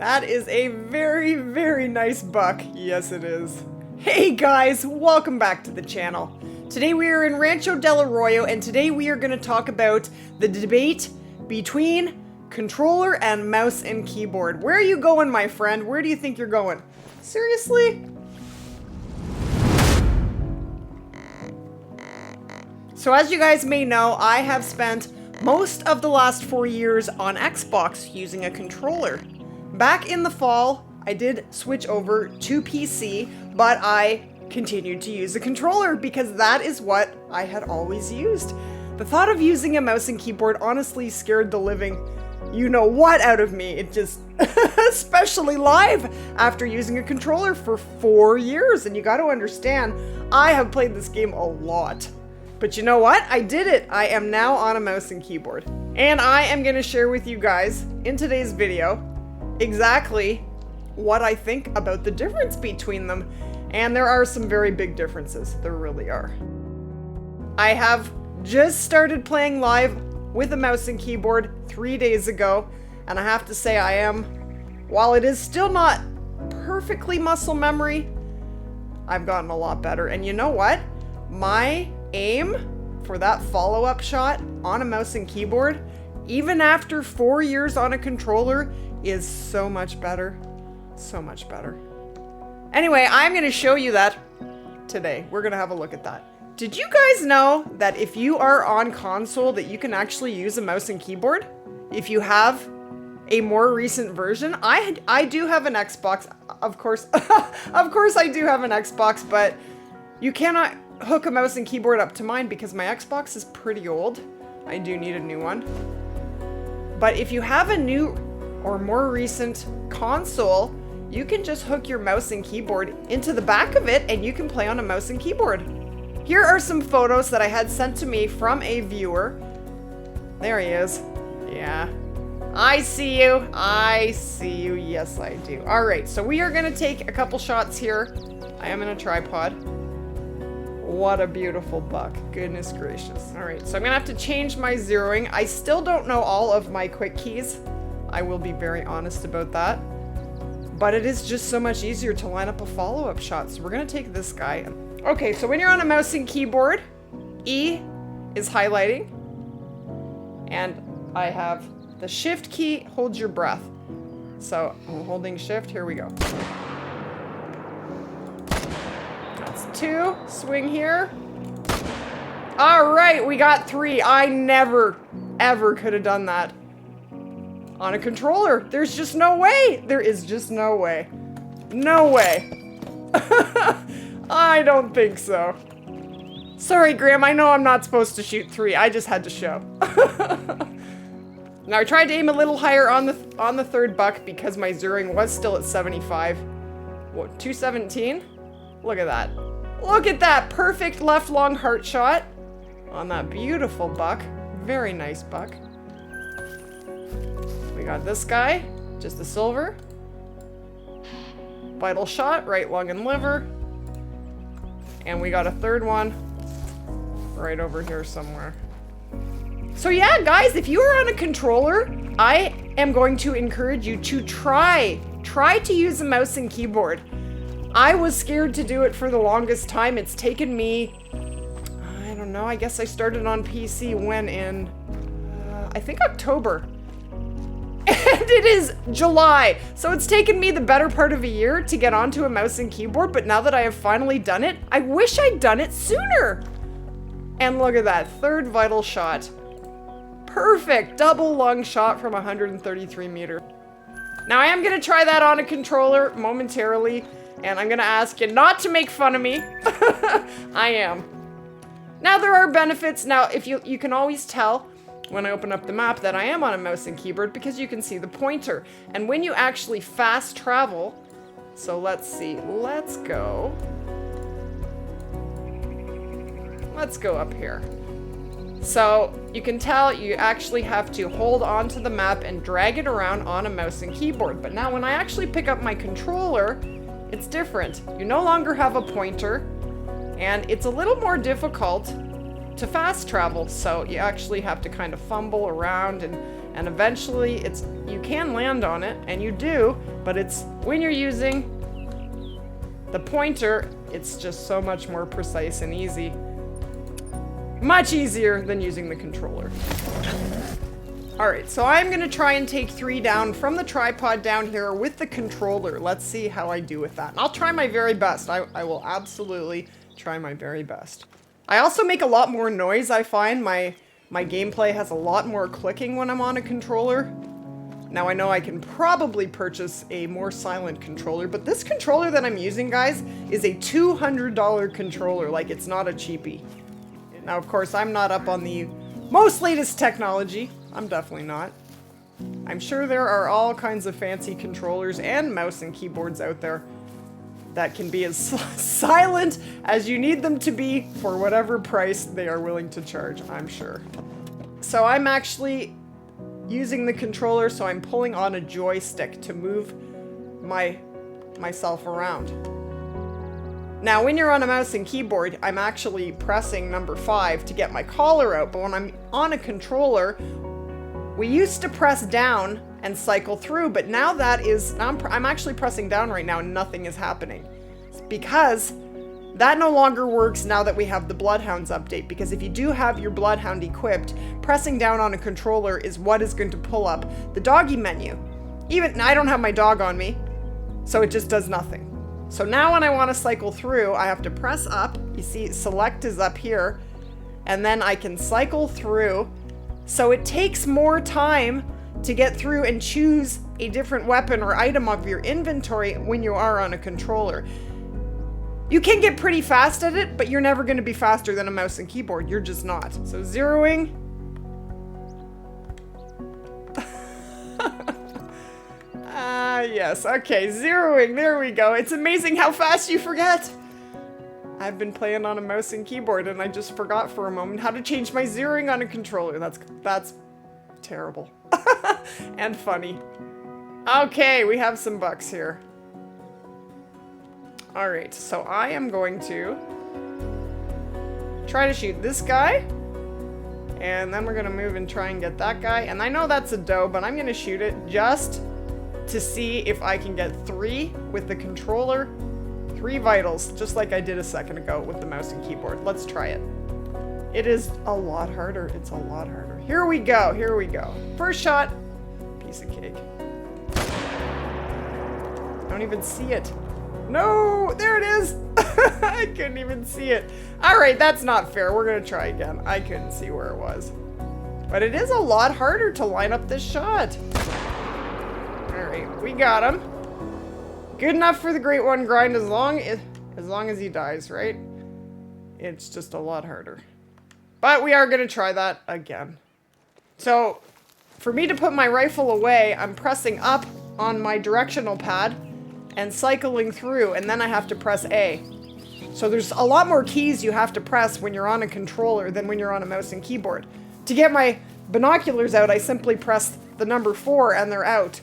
That is a very, very nice buck. Yes, it is. Hey guys, welcome back to the channel. Today we are in Rancho del Arroyo, and today we are going to talk about the debate between controller and mouse and keyboard. Where are you going, my friend? Where do you think you're going? Seriously? So as you guys may know, I have spent most of the last 4 years on Xbox using a controller. Back in the fall, I did switch over to PC, but I continued to use a controller because that is what I had always used. The thought of using a mouse and keyboard honestly scared the living you-know-what out of me. It just, especially live after using a controller for 4 years. And you got to understand, I have played this game a lot. But you know what? I did it. I am now on a mouse and keyboard. And I am going to share with you guys in today's video exactly what I think about the difference between them. And there are some very big differences. There really are. I have just started playing live with a mouse and keyboard 3 days ago. And I have to say while it is still not perfectly muscle memory, I've gotten a lot better. And you know what? My aim for that follow-up shot on a mouse and keyboard, even after 4 years on a controller, is so much better. So much better. Anyway, I'm going to show you that today. We're going to have a look at that. Did you guys know that if you are on console that you can actually use a mouse and keyboard? If you have a more recent version? I do have an Xbox, of course. Of course I do have an Xbox, but you cannot hook a mouse and keyboard up to mine because my Xbox is pretty old. I do need a new one. But if you have a new or more recent console, you can just hook your mouse and keyboard into the back of it and you can play on a mouse and keyboard. Here are some photos that I had sent to me from a viewer. There he is. Yeah. I see you. I see you. Yes, I do. All right, so we are going to take a couple shots here. I am in a tripod. What a beautiful buck. Goodness gracious. All right, so I'm going to have to change my zeroing. I still don't know all of my quick keys. I will be very honest about that. But it is just so much easier to line up a follow-up shot. So we're going to take this guy. Okay, so when you're on a mouse and keyboard, E is highlighting. And I have the shift key, hold your breath. So I'm holding shift, here we go. That's 2, swing here. All right, we got 3. I never, ever could have done that on a controller. There's just no way. There is just no way. No way. I don't think so. Sorry, Graham, I know I'm not supposed to shoot 3. I just had to show. Now I tried to aim a little higher on the third buck because my zeroing was still at 75. What, 217? Look at that. Look at that perfect left long heart shot on that beautiful buck. Very nice buck. We got this guy, just the silver. Vital shot, right lung and liver. And we got a third one right over here somewhere. So yeah, guys, if you are on a controller, I am going to encourage you to try to use a mouse and keyboard. I was scared to do it for the longest time. It's taken me, I don't know, I guess I started on PC when in, I think October. And it is July. So it's taken me the better part of a year to get onto a mouse and keyboard, but now that I have finally done it, I wish I'd done it sooner. And look at that, third vital shot. Perfect, double lung shot from 133 meters. Now I am gonna try that on a controller momentarily, and I'm gonna ask you not to make fun of me. I am. Now there are benefits. Now if you can always tell when I open up the map that I am on a mouse and keyboard because you can see the pointer. And when you actually fast travel, so let's see, let's go up here. So you can tell you actually have to hold on to the map and drag it around on a mouse and keyboard. But now when I actually pick up my controller, it's different. You no longer have a pointer, and it's a little more difficult to fast travel, so you actually have to kind of fumble around and And eventually you can land on it, and you do, but it's when you're using the pointer, it's just so much more precise and easy. Much easier than using the controller. Alright, so I'm gonna try and take 3 down from the tripod down here with the controller. Let's see how I do with that. And I'll try my very best. I will absolutely try my very best. I also make a lot more noise, I find. My gameplay has a lot more clicking when I'm on a controller. Now I know I can probably purchase a more silent controller, but this controller that I'm using, guys, is a $200 controller. Like, it's not a cheapie. Now, of course, I'm not up on the most latest technology. I'm definitely not. I'm sure there are all kinds of fancy controllers and mouse and keyboards out there that can be as silent as you need them to be for whatever price they are willing to charge, I'm sure. So I'm actually using the controller, so I'm pulling on a joystick to move myself around. Now, when you're on a mouse and keyboard, I'm actually pressing number 5 to get my collar out, but when I'm on a controller, we used to press down and cycle through, but now I'm actually pressing down right now and nothing is happening. It's because that no longer works now that we have the Bloodhounds update, because if you do have your Bloodhound equipped, pressing down on a controller is what is going to pull up the doggy menu. Even I don't have my dog on me, so it just does nothing. So now when I want to cycle through, I have to press up. You see, select is up here, and then I can cycle through. So it takes more time to get through and choose a different weapon or item of your inventory when you are on a controller. You can get pretty fast at it, but you're never going to be faster than a mouse and keyboard. You're just not. So zeroing. Yes. Okay, zeroing. There we go. It's amazing how fast you forget. I've been playing on a mouse and keyboard and I just forgot for a moment how to change my zeroing on a controller. That's terrible. And funny. Okay, we have some bucks here. Alright, so I am going to try to shoot this guy. And then we're going to move and try and get that guy. And I know that's a doe, but I'm going to shoot it just to see if I can get 3 with the controller. 3 vitals, just like I did a second ago with the mouse and keyboard. Let's try it. It is a lot harder. It's a lot harder. Here we go. Here we go. First shot. Piece of cake. Don't even see it. No, there it is. I couldn't even see it. All right, that's not fair. We're going to try again. I couldn't see where it was. But it is a lot harder to line up this shot. All right, we got him. Good enough for the Great One grind as long as he dies, right? It's just a lot harder. But we are going to try that again. So, for me to put my rifle away, I'm pressing up on my directional pad and cycling through, and then I have to press A. So there's a lot more keys you have to press when you're on a controller than when you're on a mouse and keyboard. To get my binoculars out, I simply press the number 4 and they're out.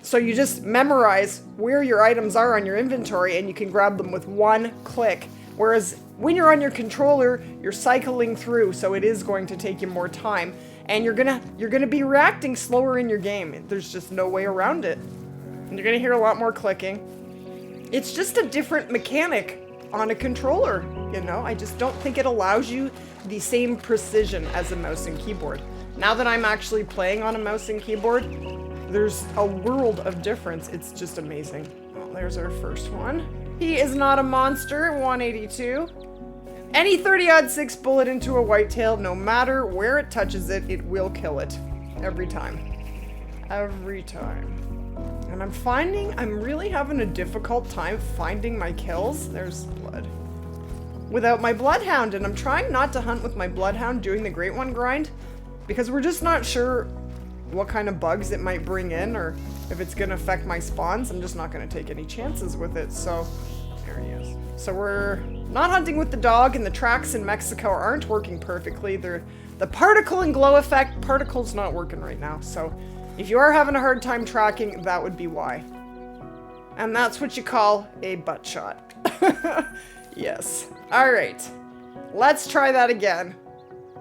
So you just memorize where your items are on your inventory and you can grab them with one click. Whereas when you're on your controller, you're cycling through, so it is going to take you more time. And you're gonna be reacting slower in your game. There's just no way around it. And you're gonna hear a lot more clicking. It's just a different mechanic on a controller, you know? I just don't think it allows you the same precision as a mouse and keyboard. Now that I'm actually playing on a mouse and keyboard, there's a world of difference. It's just amazing. Well, there's our first one. He is not a monster, 182. Any 30-06 bullet into a whitetail, no matter where it touches it, it will kill it. Every time. Every time. And I'm finding I'm really having a difficult time finding my kills. There's blood. Without my Bloodhound, and I'm trying not to hunt with my Bloodhound doing the Great One grind, because we're just not sure what kind of bugs it might bring in, or if it's going to affect my spawns. I'm just not going to take any chances with it, so there he is. So we're not hunting with the dog, and the tracks in Mexico aren't working perfectly. The particle and glow effect, particle's not working right now, so if you are having a hard time tracking, that would be why. And that's what you call a butt shot. Yes. Alright. Let's try that again.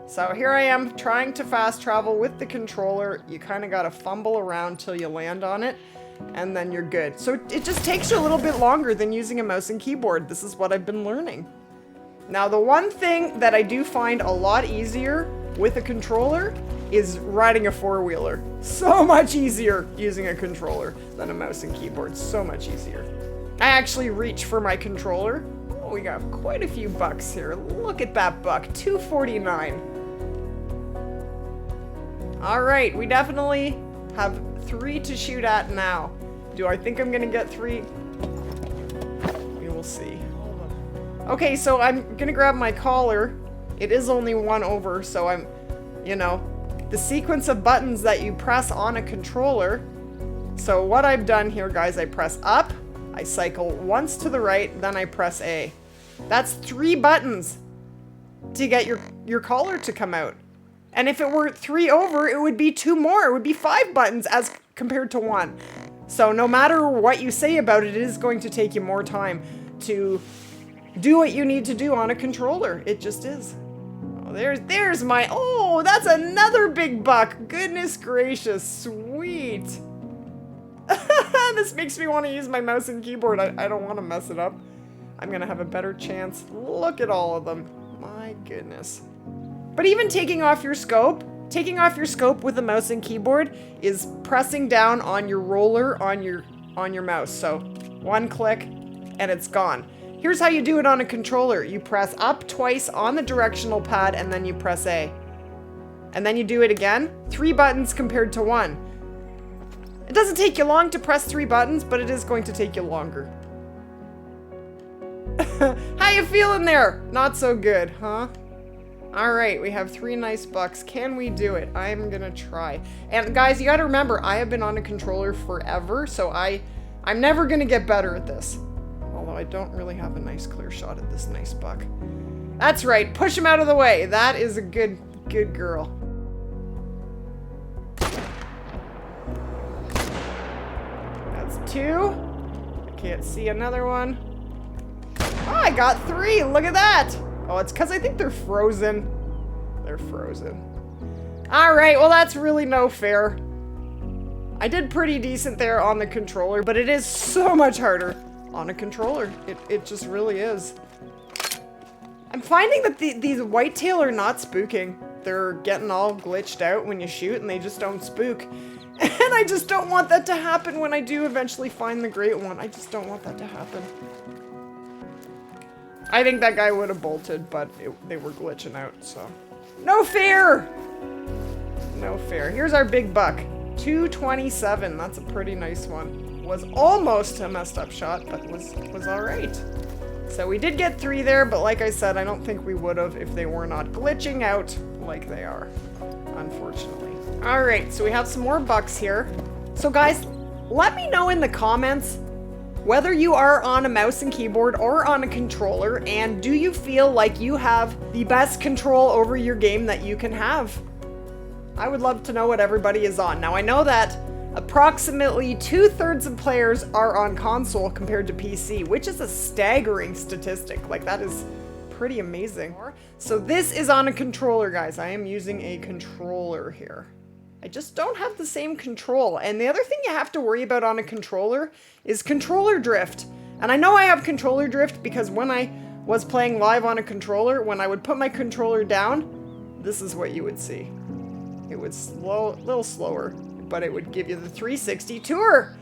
So here I am trying to fast travel with the controller. You kind of got to fumble around till you land on it, and then you're good. So it just takes you a little bit longer than using a mouse and keyboard. This is what I've been learning. Now, the one thing that I do find a lot easier with a controller is riding a four-wheeler. So much easier using a controller than a mouse and keyboard. So much easier. I actually reach for my controller. Oh, we got quite a few bucks here. Look at that buck, $2.49. All right, we definitely have 3 to shoot at now. Do I think I'm gonna get 3? We will see. Okay, so I'm gonna grab my collar. It is only 1 over, so I'm, you know, the sequence of buttons that you press on a controller. So what I've done here, guys, I press up, I cycle once to the right, then I press A. That's 3 buttons to get your collar to come out. And if it were 3 over, it would be 2 more. It would be 5 buttons as compared to 1. So no matter what you say about it, it is going to take you more time to do what you need to do on a controller. It just is. Oh, there's my, oh, that's another big buck. Goodness gracious, sweet. This makes me want to use my mouse and keyboard. I don't want to mess it up. I'm gonna have a better chance. Look at all of them. My goodness. But even taking off your scope with a mouse and keyboard is pressing down on your roller on your mouse. So 1 click and it's gone. Here's how you do it on a controller. You press up twice on the directional pad and then you press A. And then you do it again. 3 buttons compared to 1. It doesn't take you long to press 3 buttons, but it is going to take you longer. How you feeling there? Not so good, huh? All right, we have 3 nice bucks. Can we do it? I'm gonna try. And guys, you gotta remember, I have been on a controller forever, so I'm never gonna get better at this. Although I don't really have a nice clear shot at this nice buck. That's right, push him out of the way. That is a good girl. That's 2. I can't see another one. Oh, I got 3, look at that. Oh, it's because I think they're frozen. They're frozen. All right, well, that's really no fair. I did pretty decent there on the controller, but it is so much harder on a controller. It just really is. I'm finding that these whitetail are not spooking. They're getting all glitched out when you shoot, and they just don't spook. And I just don't want that to happen when I do eventually find the great one. I just don't want that to happen. I think that guy would have bolted, but they were glitching out, so. No fair! No fair. Here's our big buck. 227. That's a pretty nice one. Was almost a messed up shot, but was all right. So we did get 3 there, but like I said, I don't think we would have if they were not glitching out like they are, unfortunately. All right, so we have some more bucks here. So guys, let me know in the comments whether you are on a mouse and keyboard or on a controller, and do you feel like you have the best control over your game that you can have? I would love to know what everybody is on. Now, I know that approximately 2/3 of players are on console compared to PC, which is a staggering statistic. Like, that is pretty amazing. So this is on a controller, guys. I am using a controller here. I just don't have the same control. And the other thing you have to worry about on a controller is controller drift. And I know I have controller drift because when I was playing live on a controller, when I would put my controller down, this is what you would see. It was slow, a little slower, but it would give you the 360 tour.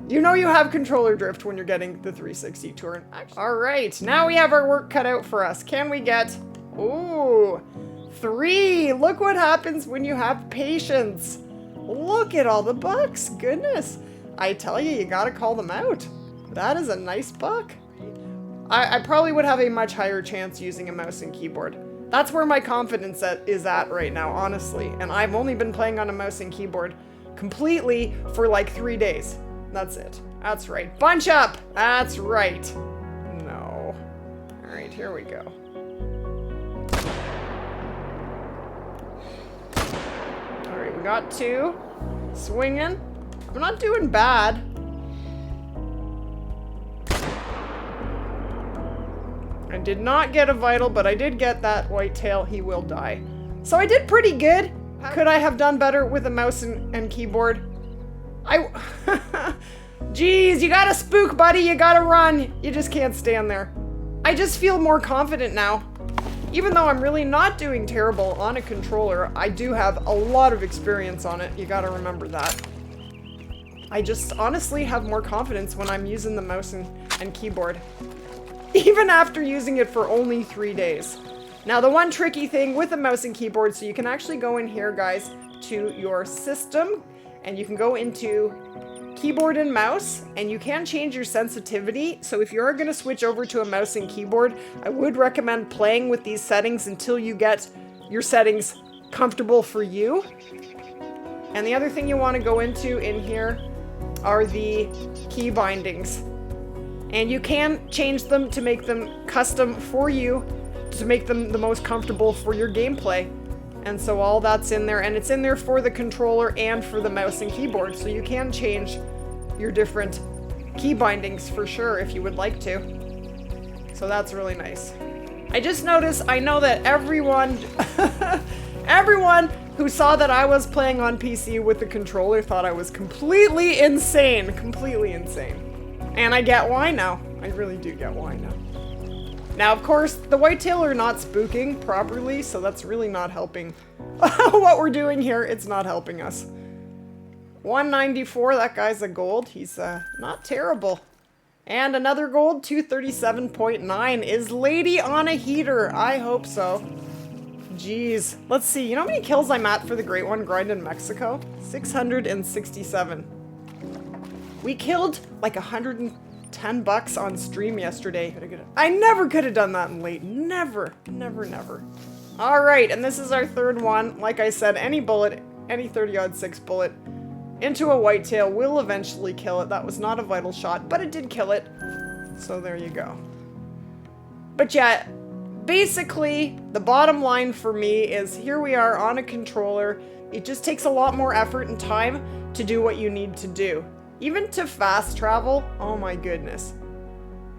You know you have controller drift when you're getting the 360 tour. All right, now we have our work cut out for us. Can we get, ooh, 3. Look what happens when you have patience. Look at all the bucks. Goodness. I tell you, you gotta call them out. That is a nice buck. I probably would have a much higher chance using a mouse and keyboard. That's where my confidence is at right now, honestly. And I've only been playing on a mouse and keyboard completely for like 3 days. That's it. That's right. Bunch up. That's right. No. All right, here we go. All right, we got 2. Swinging. I'm not doing bad. I did not get a vital, but I did get that whitetail. He will die. So I did pretty good. Could I have done better with a mouse and keyboard? Jeez, you gotta spook, buddy. You gotta run. You just can't stand there. I just feel more confident now. Even though I'm really not doing terrible on a controller, I do have a lot of experience on it. You gotta remember that. I just honestly have more confidence when I'm using the mouse and keyboard. Even after using it for only 3 days. Now, the one tricky thing with the mouse and keyboard, so you can actually go in here, guys, to your system, and you can go into keyboard and mouse, and you can change your sensitivity. So if you are going to switch over to a mouse and keyboard, I would recommend playing with these settings until you get your settings comfortable for you. And the other thing you want to go into in here are the key bindings. And you can change them to make them custom for you, to make them the most comfortable for your gameplay. And so all that's in there, and it's in there for the controller and for the mouse and keyboard, so you can change your different key bindings for sure if you would like to. So that's really nice. I just noticed, I know that everyone everyone who saw that I was playing on PC with the controller thought I was completely insane. And I get why now. I really do get why now. Now, of course, the whitetail are not spooking properly, so that's really not helping what we're doing here. It's not helping us. 194, that guy's a gold. He's not terrible. And another gold, 237.9. Is Lady on a heater? I hope so. Jeez. Let's see. You know how many kills I'm at for the Great One Grind in Mexico? 667. We killed like 110 bucks on stream yesterday. I never could have done that in late. Never. All right, and this is our third one. Like I said, any bullet, any 30-06 bullet into a whitetail will eventually kill it. That was not a vital shot, but it did kill it. So there you go. But yeah, basically, the bottom line for me is here we are on a controller. It just takes a lot more effort and time to do what you need to do. Even to fast travel, oh my goodness.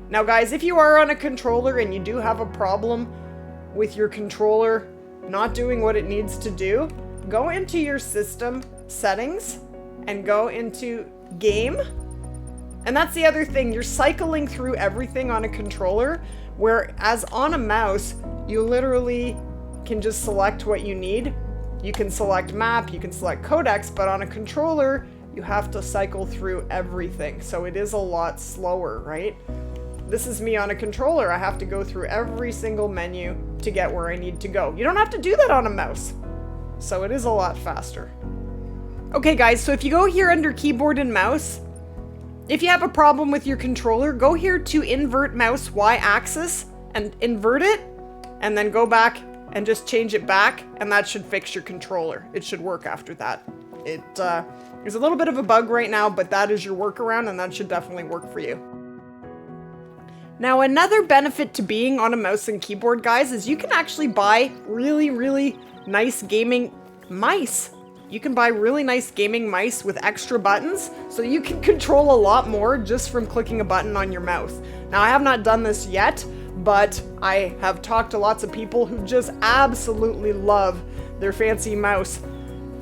Now guys, if you are on a controller and you do have a problem with your controller not doing what it needs to do, go into your system settings and go into game. And that's the other thing, you're cycling through everything on a controller, whereas on a mouse, you literally can just select what you need. You can select map, you can select codecs, but on a controller, you have to cycle through everything. So it is a lot slower, right? This is me on a controller. I have to go through every single menu to get where I need to go. You don't have to do that on a mouse. So it is a lot faster. Okay guys, so if you go here under keyboard and mouse, if you have a problem with your controller, go here to invert mouse Y-axis and invert it, and then go back and just change it back, and that should fix your controller. It should work after that. There's a little bit of a bug right now, but that is your workaround, and that should definitely work for you. Now, another benefit to being on a mouse and keyboard, guys, is you can actually buy really, really nice gaming mice. You can buy really nice gaming mice with extra buttons, so you can control a lot more just from clicking a button on your mouse. Now, I have not done this yet, but I have talked to lots of people who just absolutely love their fancy mouse.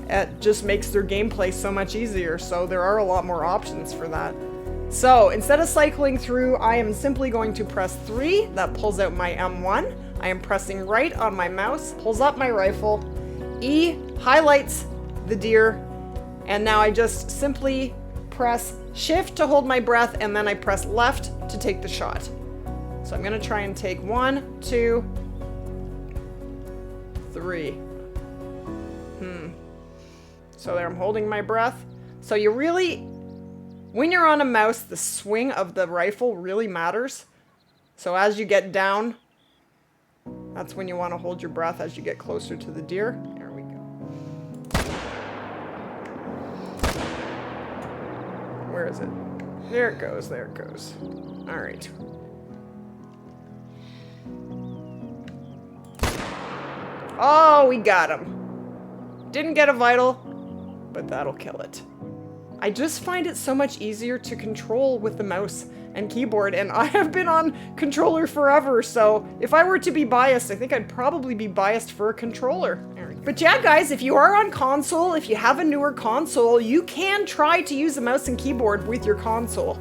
It just makes their gameplay so much easier, so there are a lot more options for that. So, instead of cycling through, I am simply going to press 3, that pulls out my M1. I am pressing right on my mouse, pulls up my rifle, E highlights the deer, and now I just simply press shift to hold my breath, and then I press left to take the shot. So I'm gonna try and take 1, 2, 3. So there, I'm holding my breath. So you really, when you're on a mouse, the swing of the rifle really matters. So as you get down, that's when you want to hold your breath as you get closer to the deer. There we go. Where is it? There it goes, there it goes. All right. Oh, we got him. Didn't get a vital, but that'll kill it. I just find it so much easier to control with the mouse and keyboard, and I have been on controller forever, so if I were to be biased, I think I'd probably be biased for a controller. There we go. But yeah, guys, if you are on console, if you have a newer console, you can try to use a mouse and keyboard with your console.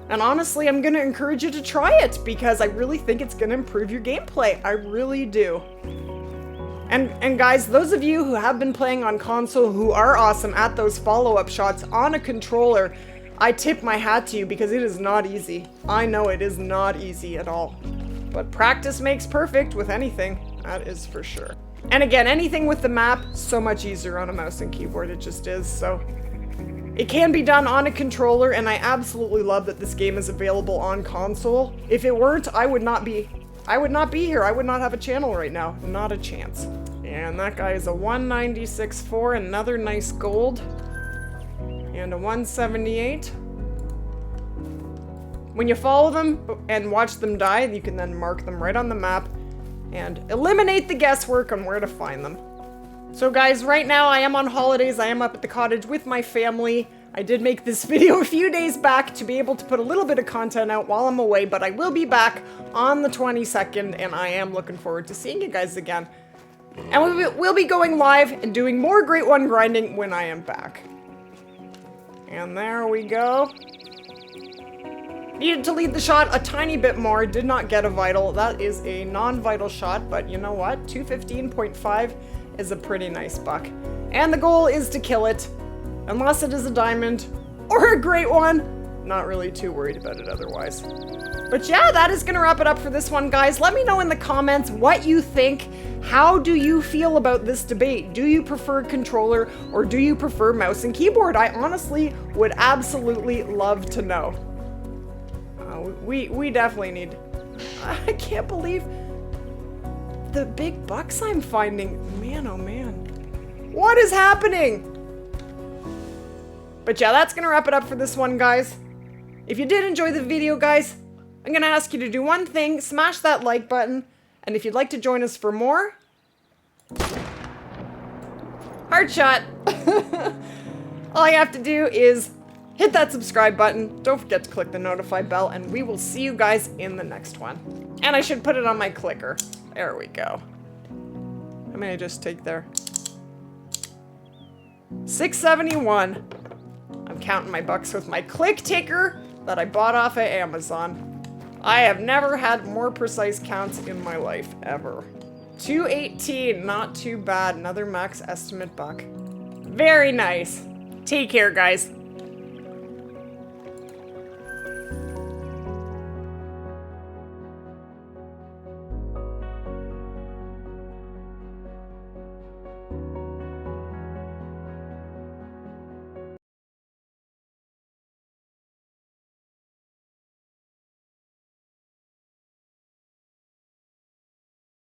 And honestly, I'm going to encourage you to try it because I really think it's going to improve your gameplay. I really do. And guys, those of you who have been playing on console who are awesome at those follow-up shots on a controller, I tip my hat to you because it is not easy. I know it is not easy at all. But practice makes perfect with anything, that is for sure. And again, anything with the map, so much easier on a mouse and keyboard, it just is, so. It can be done on a controller, and I absolutely love that this game is available on console. If it weren't, I would not be here. I would not have a channel right now. Not a chance. And that guy is a 196.4, another nice gold. And a 178. When you follow them and watch them die, you can then mark them right on the map and eliminate the guesswork on where to find them. So guys, right now I am on holidays. I am up at the cottage with my family. I did make this video a few days back to be able to put a little bit of content out while I'm away, but I will be back on the 22nd, and I am looking forward to seeing you guys again. And we'll be going live and doing more Great One grinding when I am back. And there we go. Needed to lead the shot a tiny bit more, did not get a vital. That is a non-vital shot, but you know what? 215.5 is a pretty nice buck. And the goal is to kill it, unless it is a diamond or a great one. Not really too worried about it otherwise. But yeah, that is gonna wrap it up for this one, guys. Let me know in the comments what you think. How do you feel about this debate? Do you prefer controller or do you prefer mouse and keyboard? I honestly would absolutely love to know. We definitely need... I can't believe the big bucks I'm finding. Man, oh man. What is happening? But yeah, that's gonna wrap it up for this one, guys. If you did enjoy the video, guys, I'm gonna ask you to do one thing, smash that like button, and if you'd like to join us for more, heart shot. All you have to do is hit that subscribe button, don't forget to click the notify bell, and we will see you guys in the next one. And I should put it on my clicker. There we go. How many I just take there? 671. I'm counting my bucks with my click ticker that I bought off of Amazon. I have never had more precise counts in my life, ever. 218, not too bad. Another max estimate buck. Very nice. Take care, guys.